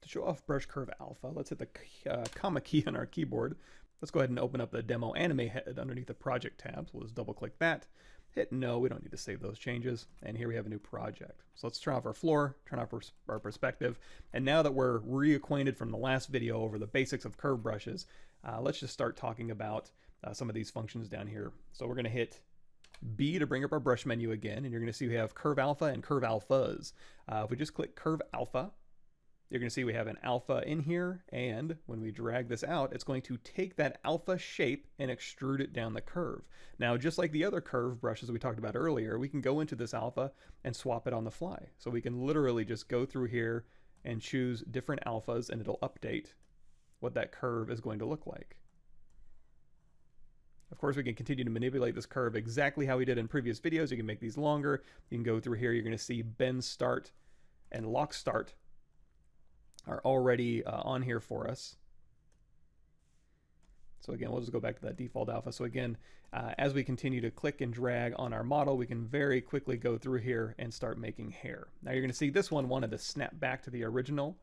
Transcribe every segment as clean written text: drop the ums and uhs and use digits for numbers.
To show off brush curve alpha, let's hit the comma key on our keyboard. Let's go ahead and open up the demo anime head underneath the project tab. So we'll just double click that. Hit no, we don't need to save those changes. And here we have a new project. So let's turn off our floor, turn off our perspective. And now that we're reacquainted from the last video over the basics of curve brushes, let's just start talking about some of these functions down here. So we're gonna hit B to bring up our brush menu again, and you're gonna see we have curve alpha and curve alphas. If we just click curve alpha, you're going to see we have an alpha in here, and when we drag this out, it's going to take that alpha shape and extrude it down the curve. Now, just like the other curve brushes we talked about earlier, we can go into this alpha and swap it on the fly. So we can literally just go through here and choose different alphas, and it'll update what that curve is going to look like. Of course, we can continue to manipulate this curve exactly how we did in previous videos. You can make these longer. You can go through here. You're going to see bend start and lock start are already on here for us. So again, we'll just go back to that default alpha. So again, as we continue to click and drag on our model, we can very quickly go through here and start making hair. Now you're going to see this one wanted to snap back to the original.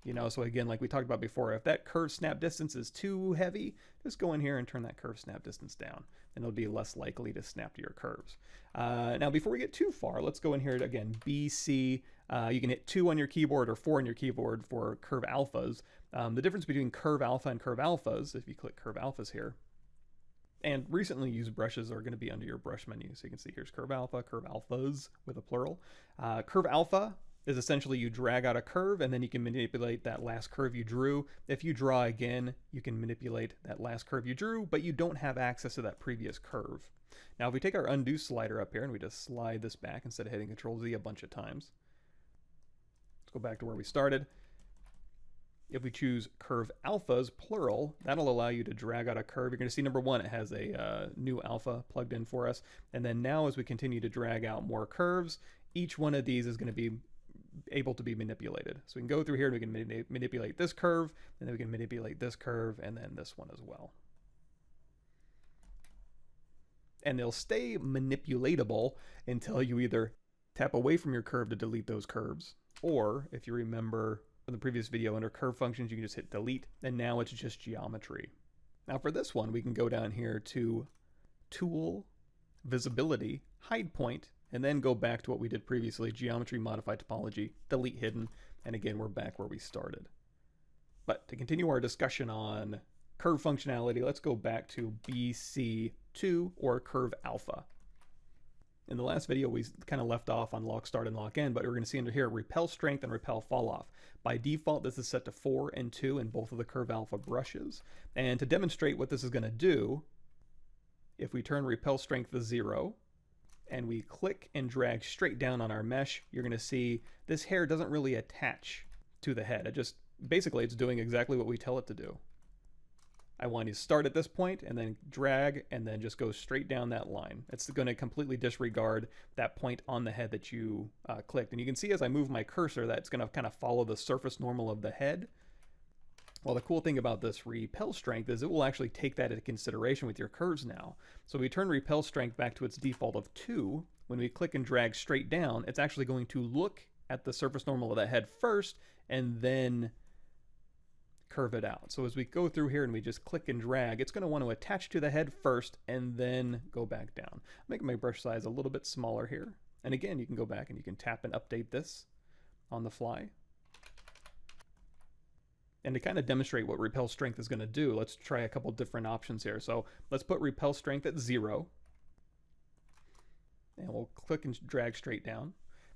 You know, so again, like we talked about before, if that curve snap distance is too heavy, just go in here and turn that curve snap distance down, and it'll be less likely to snap to your curves. Now, before we get too far, let's go in here to, again, BC. You can hit 2 on your keyboard or 4 on your keyboard for curve alphas. The difference between curve alpha and curve alphas, if you click curve alphas here, and recently used brushes are going to be under your brush menu. So you can see here's curve alphas with a plural. Curve alpha is essentially you drag out a curve and then you can manipulate that last curve you drew. If you draw again, you can manipulate that last curve you drew, but you don't have access to that previous curve. Now, if we take our undo slider up here and we just slide this back instead of hitting Control Z a bunch of times, let's go back to where we started. If we choose curve alphas, plural, that'll allow you to drag out a curve. You're going to see number 1, it has a new alpha plugged in for us. And then now as we continue to drag out more curves, each one of these is going to be able to be manipulated. So we can go through here and we can manipulate this curve, and then we can manipulate this curve, and then this one as well. And they'll stay manipulatable until you either tap away from your curve to delete those curves, or if you remember from the previous video, under curve functions, you can just hit delete, and now it's just geometry. Now for this one, we can go down here to Tool, Visibility, Hide Point, and then go back to what we did previously, Geometry, Modify Topology, Delete Hidden, and again, we're back where we started. But to continue our discussion on curve functionality, let's go back to BC2 or curve alpha. In the last video, we kind of left off on lock start and lock end, but we're going to see under here repel strength and repel fall off. By default, this is set to 4 and 2 in both of the curve alpha brushes. And to demonstrate what this is going to do, if we turn repel strength to 0, and we click and drag straight down on our mesh, you're going to see this hair doesn't really attach to the head. It just, basically, it's doing exactly what we tell it to do. I want you to start at this point and then drag and then just go straight down that line. It's going to completely disregard that point on the head that you clicked. And you can see as I move my cursor that it's going to kind of follow the surface normal of the head. Well, the cool thing about this repel strength is it will actually take that into consideration with your curves now. So we turn repel strength back to its default of 2. When we click and drag straight down, it's actually going to look at the surface normal of that head first and then curve it out. So as we go through here and we just click and drag, it's going to want to attach to the head first and then go back down. I'm making my brush size a little bit smaller here. And again, you can go back and you can tap and update this on the fly. And to kind of demonstrate what repel strength is going to do, let's try a couple different options here. So let's put repel strength at 0. And we'll click and drag straight down.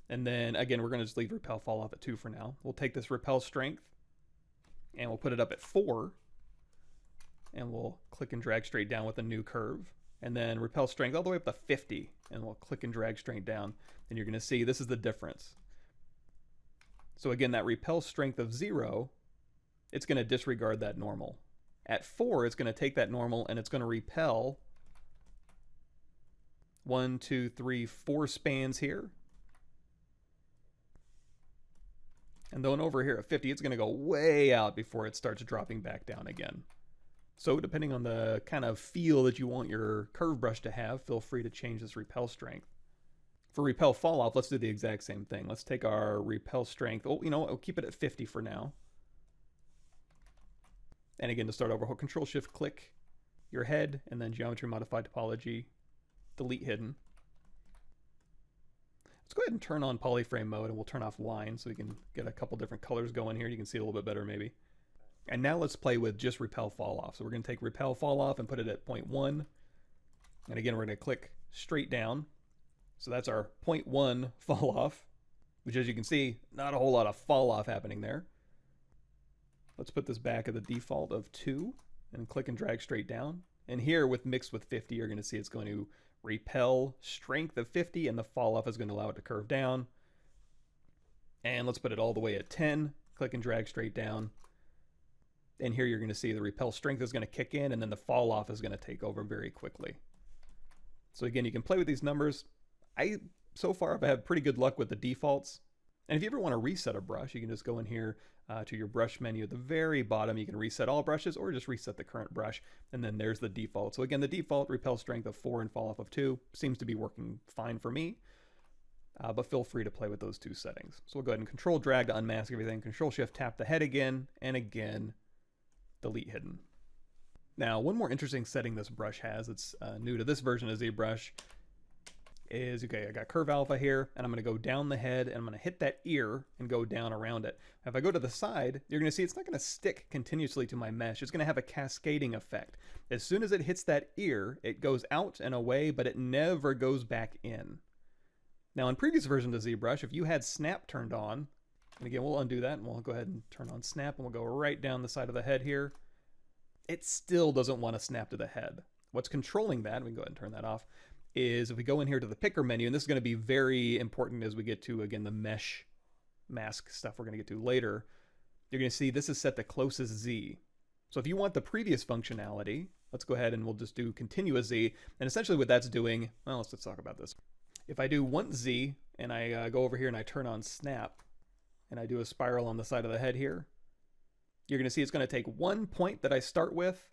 And then again, we're going to just leave repel fall off at 2 for now. We'll take this repel strength and we'll put it up at 4. And we'll click and drag straight down with a new curve. And then repel strength all the way up to 50. And we'll click and drag straight down. And you're going to see this is the difference. So again, that repel strength of 0, it's going to disregard that normal. At 4, it's going to take that normal and it's going to repel 1, 2, 3, 4 spans here. And then over here at 50, it's going to go way out before it starts dropping back down again. So depending on the kind of feel that you want your curve brush to have, feel free to change this repel strength. For repel fall off, let's do the exact same thing. Let's take our repel strength. Oh, we'll keep it at 50 for now. And again, to start over, hold Control Shift click your head, and then geometry modify topology, delete hidden. Let's go ahead and turn on polyframe mode, and we'll turn off line so we can get a couple different colors going here. You can see it a little bit better maybe. And now let's play with just repel fall off. So we're going to take repel fall off and put it at 0.1. And again, we're going to click straight down. So that's our 0.1 fall off, which, as you can see, not a whole lot of fall off happening there. Let's put this back at the default of 2 and click and drag straight down. And here with mixed with 50, you're going to see it's going to repel strength of 50, and the fall off is going to allow it to curve down. And let's put it all the way at 10, click and drag straight down. And here you're going to see the repel strength is going to kick in, and then the fall off is going to take over very quickly. So again, you can play with these numbers. So far I've had pretty good luck with the defaults. And if you ever want to reset a brush, you can just go in here to your brush menu at the very bottom. You can reset all brushes or just reset the current brush, and then there's the default. So again, the default repel strength of 4 and fall off of 2 seems to be working fine for me, but feel free to play with those two settings. So we'll go ahead and Control drag to unmask everything, Control Shift tap the head again, and again delete hidden. Now, one more interesting setting this brush has, it's new to this version of ZBrush, is, okay, I got curve alpha here, and I'm going to go down the head, and I'm going to hit that ear and go down around it. If I go to the side, you're going to see it's not going to stick continuously to my mesh. It's going to have a cascading effect. As soon as it hits that ear, it goes out and away, but it never goes back in. Now, in previous versions of ZBrush, if you had snap turned on, and again, we'll undo that, and we'll go ahead and turn on snap, and we'll go right down the side of the head here, it still doesn't want to snap to the head. What's controlling that, we can go ahead and turn that off, is if we go in here to the picker menu, and this is going to be very important as we get to, again, the mesh mask stuff we're going to get to later, you're going to see this is set to closest Z. So if you want the previous functionality, let's go ahead and we'll just do continuous Z. And essentially what that's doing, well, let's talk about this. If I do want Z and I go over here and I turn on snap and I do a spiral on the side of the head here, you're going to see it's going to take one point that I start with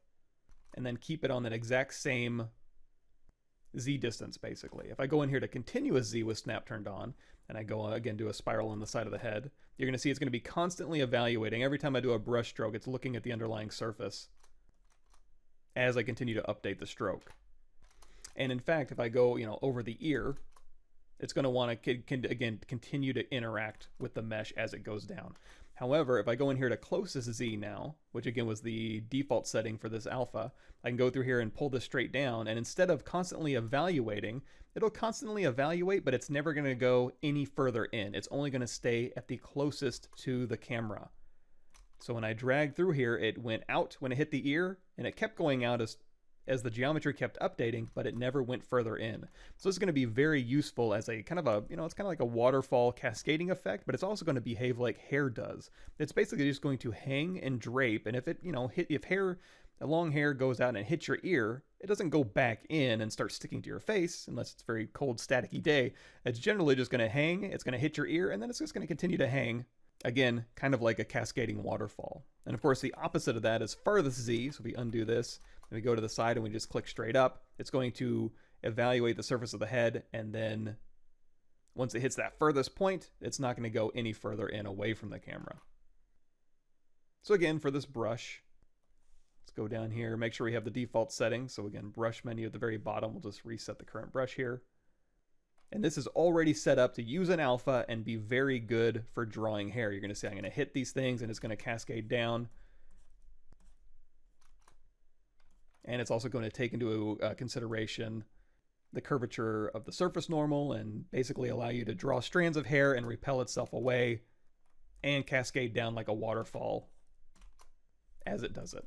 and then keep it on that exact same Z distance, basically. If I go in here to continuous Z with snap turned on, and I go again do a spiral on the side of the head, you're going to see it's going to be constantly evaluating. Every time I do a brush stroke, it's looking at the underlying surface as I continue to update the stroke. And in fact, if I go, over the ear, it's going to want to again continue to interact with the mesh as it goes down. However, if I go in here to closest Z now, which again was the default setting for this alpha, I can go through here and pull this straight down, and instead of constantly evaluating, it'll constantly evaluate, but it's never going to go any further in. It's only going to stay at the closest to the camera. So when I drag through here, it went out when it hit the ear, and it kept going out as the geometry kept updating, but it never went further in. So this is going to be very useful as a kind of a, it's kind of like a waterfall cascading effect, but it's also going to behave like hair does. It's basically just going to hang and drape, and if it, a long hair goes out and it hits your ear, it doesn't go back in and start sticking to your face unless it's a very cold, staticky day. It's generally just going to hang, it's going to hit your ear, and then it's just going to continue to hang. Again, kind of like a cascading waterfall. And of course, the opposite of that is farthest Z. So if we undo this, and we go to the side and we just click straight up, it's going to evaluate the surface of the head, and then once it hits that furthest point, it's not going to go any further in away from the camera. So again, for this brush, let's go down here, make sure we have the default settings. So again, brush menu at the very bottom, we'll just reset the current brush here. And this is already set up to use an alpha and be very good for drawing hair. You're going to see I'm going to hit these things and it's going to cascade down. And it's also going to take into consideration the curvature of the surface normal and basically allow you to draw strands of hair and repel itself away and cascade down like a waterfall as it does it.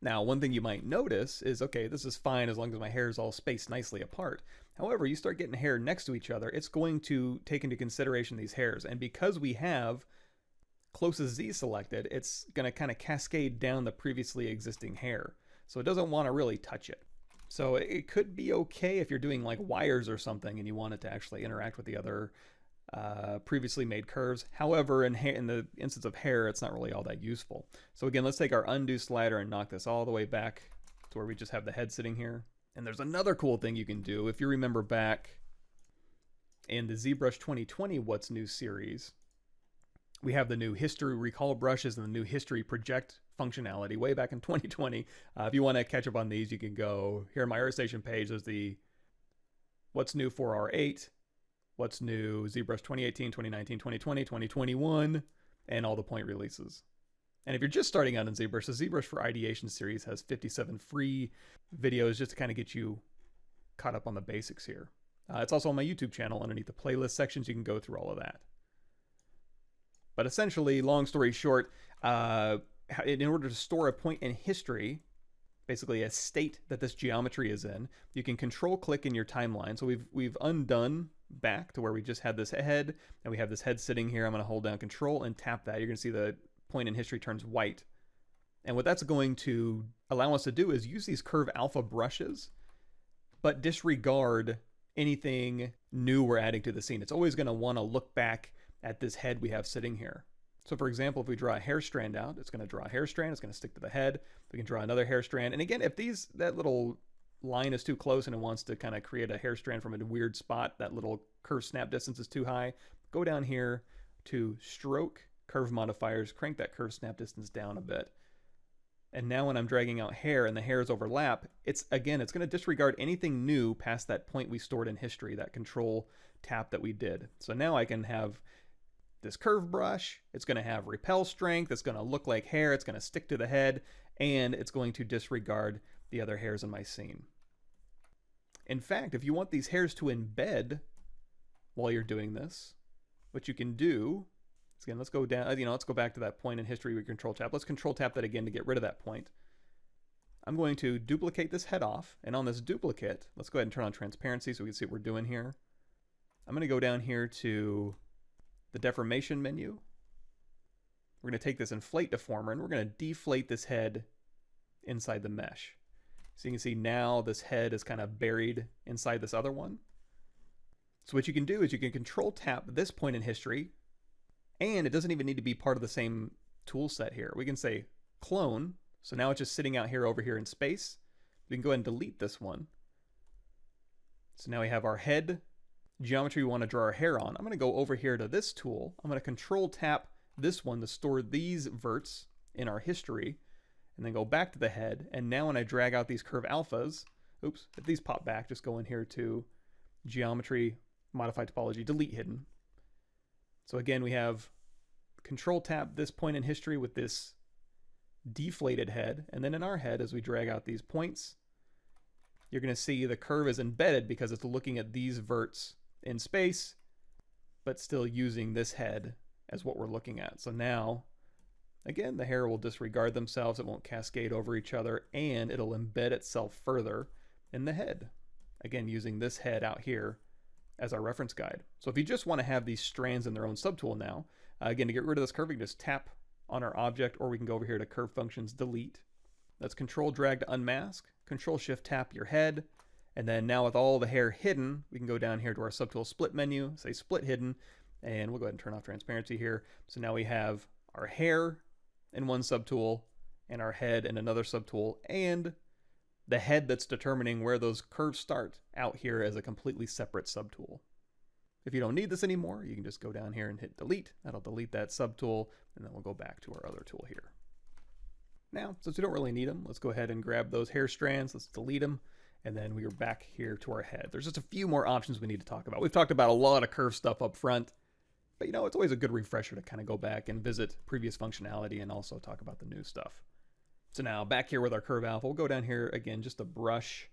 Now, one thing you might notice is, okay, this is fine as long as my hair is all spaced nicely apart. However, you start getting hair next to each other, it's going to take into consideration these hairs. And because we have closest Z selected, it's going to kind of cascade down the previously existing hair. So it doesn't want to really touch it. So it could be okay if you're doing like wires or something and you want it to actually interact with the other previously made curves. However, in the instance of hair, it's not really all that useful. So again, let's take our undo slider and knock this all the way back to where we just have the head sitting here. And there's another cool thing you can do. If you remember back In the ZBrush 2020 What's New series, we have the new history recall brushes and the new history project functionality way back in 2020. If you want to catch up on these, you can go here on my ArtStation page. There's the What's New for R8, What's New ZBrush 2018, 2019, 2020, 2021, and all the point releases. And if you're just starting out in ZBrush, the ZBrush for Ideation series has 57 free videos just to kind of get you caught up on the basics here. It's also on my YouTube channel underneath the playlist sections. You can go through all of that. But essentially, long story short, in order to store a point in history, basically a state that this geometry is in, you can control click in your timeline. So we've undone back to where we just had this head, and we have this head sitting here. I'm going to hold down control and tap that. You're going to see the point in history turns white. And what that's going to allow us to do is use these curve alpha brushes, but disregard anything new we're adding to the scene. It's always going to want to look back at this head we have sitting here. So for example, if we draw a hair strand out, it's going to draw a hair strand, it's going to stick to the head. We can draw another hair strand. And again, if that little line is too close and it wants to kind of create a hair strand from a weird spot, that little curve snap distance is too high, go down here to stroke curve modifiers, crank that curve snap distance down a bit. And now when I'm dragging out hair and the hairs overlap, it's going to disregard anything new past that point we stored in history, that control tap that we did. So now I can have this curve brush, it's going to have repel strength, it's going to look like hair, it's going to stick to the head, and it's going to disregard the other hairs in my scene. In fact, if you want these hairs to embed while you're doing this, what you can do, again, let's go down, let's go back to that point in history we control tap. Let's control tap that again to get rid of that point. I'm going to duplicate this head off, and on this duplicate, let's go ahead and turn on transparency so we can see what we're doing here. I'm going to go down here to the deformation menu. We're going to take this inflate deformer and we're going to deflate this head inside the mesh. So you can see now this head is kind of buried inside this other one. So what you can do is you can control tap this point in history, and it doesn't even need to be part of the same tool set here. We can say clone. So now it's just sitting out here over here in space. We can go ahead and delete this one. So now we have our head geometry we want to draw our hair on. I'm going to go over here to this tool. I'm going to control tap this one to store these verts in our history, and then go back to the head. And now when I drag out these curve alphas, oops, if these pop back, just go in here to geometry, modify topology, delete hidden. So again, we have control tap this point in history with this deflated head, and then in our head, as we drag out these points, you're going to see the curve is embedded because it's looking at these verts in space, but still using this head as what we're looking at. So now, again, the hair will disregard themselves, it won't cascade over each other, and it'll embed itself further in the head. Again, using this head out here as our reference guide. So if you just want to have these strands in their own subtool now, again, to get rid of this curve, we can just tap on our object, or we can go over here to curve functions, delete. Let's control drag to unmask, control shift tap your head, and then now with all the hair hidden, we can go down here to our subtool split menu, say split hidden, and we'll go ahead and turn off transparency here. So now we have our hair in one subtool, and our head in another subtool, and the head that's determining where those curves start out here as a completely separate subtool. If you don't need this anymore, you can just go down here and hit delete. That'll delete that subtool, and then we'll go back to our other tool here. Now, since we don't really need them, let's go ahead and grab those hair strands, let's delete them, and then we are back here to our head. There's just a few more options we need to talk about. We've talked about a lot of curve stuff up front, but it's always a good refresher to kind of go back and visit previous functionality and also talk about the new stuff. So now back here with our curve alpha, we'll go down here again, just a brush,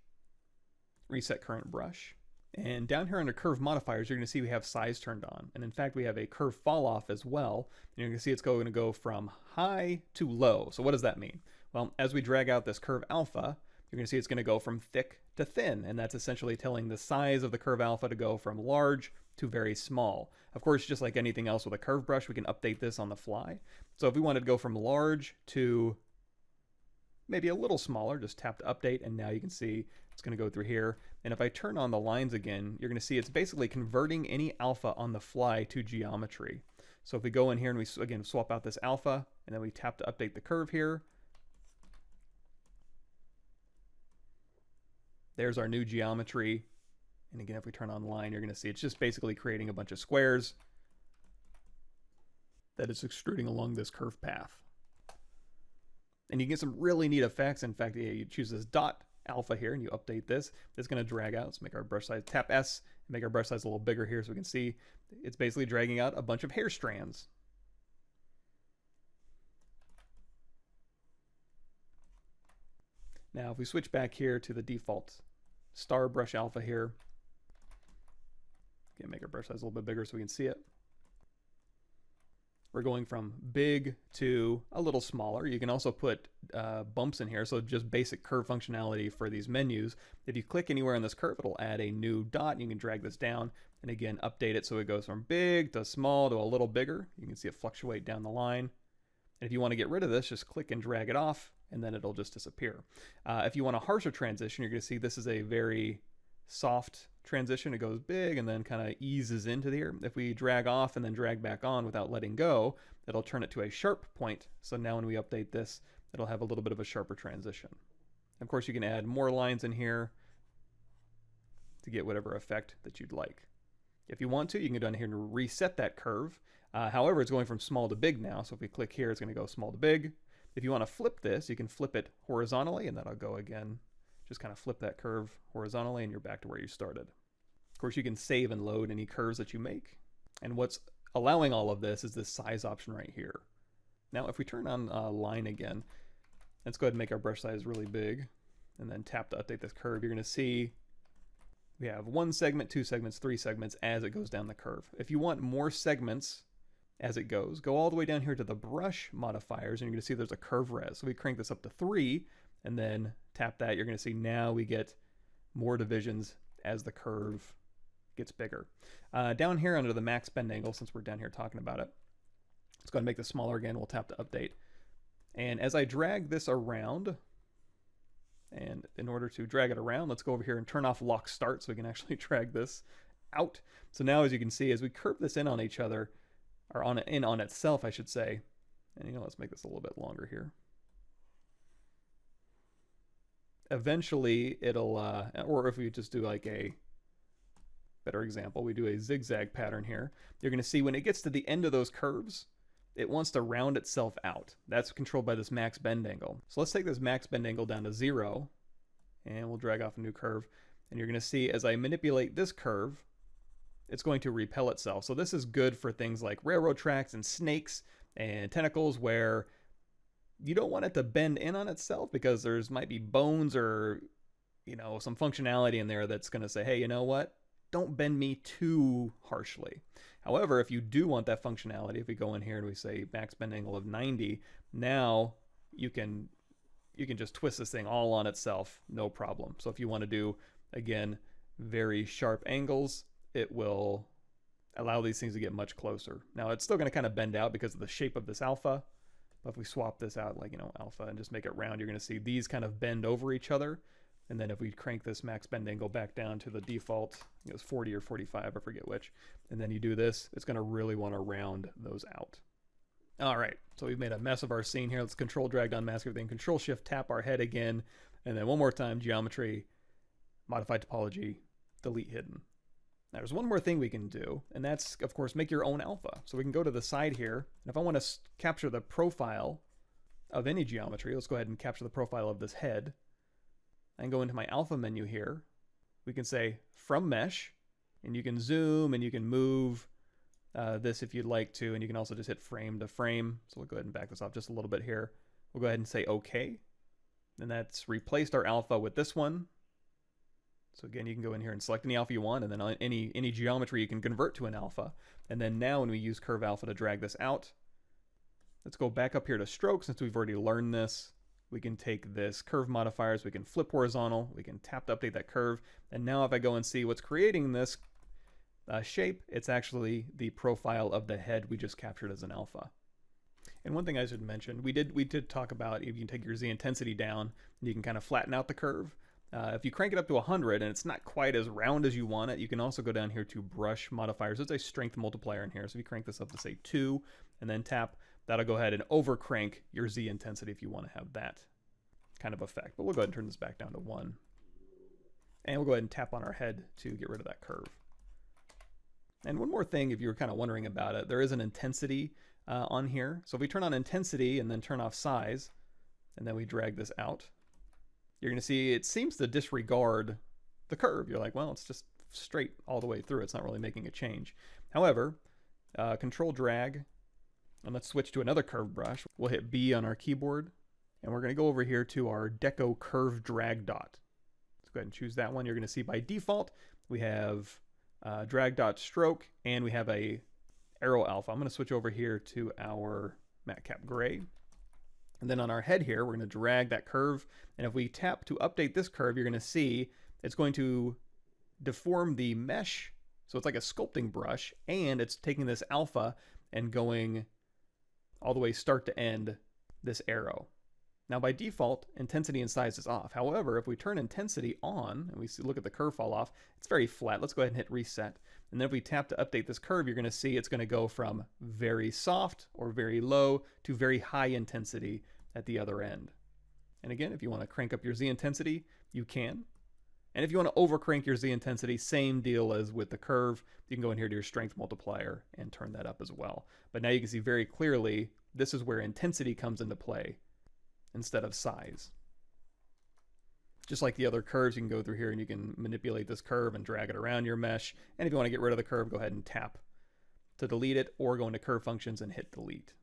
reset current brush. And down here under curve modifiers, you're going to see we have size turned on. And in fact, we have a curve fall off as well. And you're going to see it's going to go from high to low. So what does that mean? Well, as we drag out this curve alpha, you're going to see it's going to go from thick to thin. And that's essentially telling the size of the curve alpha to go from large to very small. Of course, just like anything else with a curve brush, we can update this on the fly. So if we wanted to go from large to maybe a little smaller, just tap to update, and now you can see it's going to go through here. And if I turn on the lines again, you're going to see it's basically converting any alpha on the fly to geometry. So if we go in here and we again swap out this alpha, and then we tap to update the curve here, there's our new geometry And again, if we turn on line, you're going to see it's just basically creating a bunch of squares that is extruding along this curve path. And you get some really neat effects. In fact, you choose this dot alpha here and you update this. It's going to drag out. Let's make our brush size, tap S, and make our brush size a little bigger here so we can see it's basically dragging out a bunch of hair strands. Now, if we switch back here to the default star brush alpha here, again, make our brush size a little bit bigger so we can see it. We're going from big to a little smaller. You can also put bumps in here, so just basic curve functionality for these menus. If you click anywhere on this curve, it'll add a new dot. You can drag this down and again update it so it goes from big to small to a little bigger. You can see it fluctuate down the line. And if you want to get rid of this, just click and drag it off and then it'll just disappear. If you want a harsher transition, you're going to see this is a very soft transition. It goes big and then kind of eases into here. If we drag off and then drag back on without letting go, it'll turn it to a sharp point. So now when we update this, it'll have a little bit of a sharper transition. Of course, you can add more lines in here to get whatever effect that you'd like. If you want to, you can go down here and reset that curve. However, it's going from small to big now. So if we click here, it's going to go small to big. If you want to flip this, you can flip it horizontally and that'll go again. Just kind of flip that curve horizontally and you're back to where you started. Of course, you can save and load any curves that you make. And what's allowing all of this is this size option right here. Now, if we turn on line again, let's go ahead and make our brush size really big and then tap to update this curve. You're going to see we have 1 segment, 2 segments, 3 segments as it goes down the curve. If you want more segments as it goes, go all the way down here to the brush modifiers and you're going to see there's a curve res. So we crank this up to 3 and then tap that. You're going to see now we get more divisions as the curve gets bigger. Down here under the max bend angle, since we're down here talking about it, let's go ahead and make this smaller again. We'll tap to update. And as I drag this around, and in order to drag it around, let's go over here and turn off lock start so we can actually drag this out. So now as you can see, as we curve this in on each other, or in on itself, I should say, and let's make this a little bit longer here. Eventually it'll, or if we just do like a better example, we do a zigzag pattern here, you're going to see when it gets to the end of those curves, it wants to round itself out. That's controlled by this max bend angle. So let's take this max bend angle down to 0 and we'll drag off a new curve. And you're going to see as I manipulate this curve, it's going to repel itself. So this is good for things like railroad tracks and snakes and tentacles where you don't want it to bend in on itself because there's might be bones or, some functionality in there that's going to say, hey, you know what? Don't bend me too harshly. However, if you do want that functionality, if we go in here and we say max bend angle of 90, now you can just twist this thing all on itself, no problem. So if you want to do, again, very sharp angles, it will allow these things to get much closer. Now it's still going to kind of bend out because of the shape of this alpha. But if we swap this out like, alpha and just make it round, you're going to see these kind of bend over each other. And then if we crank this max bend angle back down to the default, it was 40 or 45, I forget which, and then you do this, it's going to really want to round those out. All right, so we've made a mess of our scene here. Let's control drag down mask everything, control shift tap our head again, and then one more time, geometry, modify topology, delete hidden. Now there's one more thing we can do, and that's, of course, make your own alpha. So we can go to the side here, and if I want to capture the profile of any geometry, let's go ahead and capture the profile of this head. I can go into my alpha menu here. We can say from mesh, and you can zoom and you can move this if you'd like to, and you can also just hit frame to frame. So we'll go ahead and back this off just a little bit here. We'll go ahead and say OK. And that's replaced our alpha with this one. So again, you can go in here and select any alpha you want, and then any geometry you can convert to an alpha. And then now when we use curve alpha to drag this out, let's go back up here to stroke since we've already learned this. We can take this curve modifiers, we can flip horizontal, we can tap to update that curve, and now if I go and see what's creating this shape, it's actually the profile of the head we just captured as an alpha. And one thing I should mention, we did talk about if you can take your Z intensity down, and you can kind of flatten out the curve. If you crank it up to 100 and it's not quite as round as you want it, you can also go down here to brush modifiers. There's a strength multiplier in here, so if you crank this up to say 2 and then tap, that'll go ahead and over crank your Z intensity if you want to have that kind of effect. But we'll go ahead and turn this back down to 1. And we'll go ahead and tap on our head to get rid of that curve. And one more thing, if you were kind of wondering about it, there is an intensity on here. So if we turn on intensity and then turn off size, and then we drag this out, you're going to see it seems to disregard the curve. You're like, well, it's just straight all the way through. It's not really making a change. However, control drag, and let's switch to another curve brush. We'll hit B on our keyboard, and we're going to go over here to our Deco Curve Drag Dot. Let's go ahead and choose that one. You're going to see by default, we have drag dot stroke, and we have a arrow alpha. I'm going to switch over here to our matte cap gray. And then on our head here, we're going to drag that curve. And if we tap to update this curve, you're going to see it's going to deform the mesh. So it's like a sculpting brush, and it's taking this alpha and going all the way start to end this arrow. Now by default, intensity and size is off. However, if we turn intensity on and we look at the curve fall off, it's very flat. Let's go ahead and hit reset. And then if we tap to update this curve, you're going to see it's going to go from very soft or very low to very high intensity at the other end. And again, if you want to crank up your Z intensity, you can. And if you want to overcrank your Z intensity, same deal as with the curve. You can go in here to your strength multiplier and turn that up as well. But now you can see very clearly, this is where intensity comes into play instead of size. Just like the other curves, you can go through here and you can manipulate this curve and drag it around your mesh. And if you want to get rid of the curve, go ahead and tap to delete it, or go into curve functions and hit delete.